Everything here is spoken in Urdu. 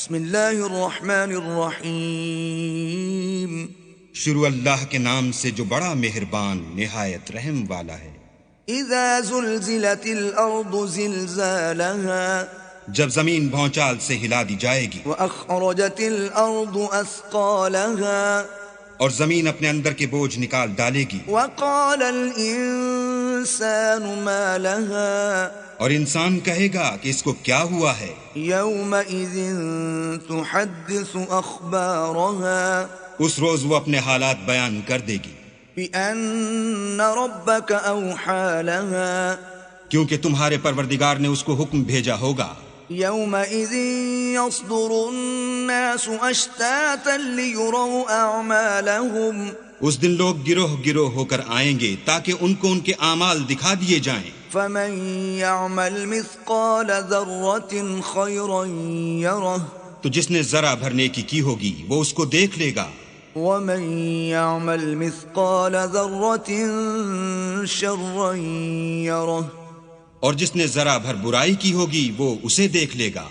بسم اللہ الرحمن الرحیم شروع اللہ کے نام سے جو بڑا مہربان نہایت رحم والا ہے۔ اذا زلزلت الارض زلزالها جب زمین بھونچال سے ہلا دی جائے گی، واخرجت الارض اثقالها اور زمین اپنے اندر کے بوجھ نکال ڈالے گی، وقال الانسان ما لها اور انسان کہے گا کہ اس کو کیا ہوا ہے۔ یومئذ تحدث اخبارها اس روز وہ اپنے حالات بیان کر دے گی، بأن ربك اوحى لها کیونکہ تمہارے پروردگار نے اس کو حکم بھیجا ہوگا۔ يومئذ يصدر الناس اشتاتا ليروا اعمالهم اس دن لوگ گروہ گروہ ہو کر آئیں گے تاکہ ان کو ان کے اعمال دکھا دیے جائیں۔ فمن يعمل مثقال ذرة خيرا يره تو جس نے ذرہ بھر نیکی کی ہوگی وہ اس کو دیکھ لے گا، ومن يعمل مثقال ذرة شرا يره اور جس نے ذرہ بھر برائی کی ہوگی وہ اسے دیکھ لے گا۔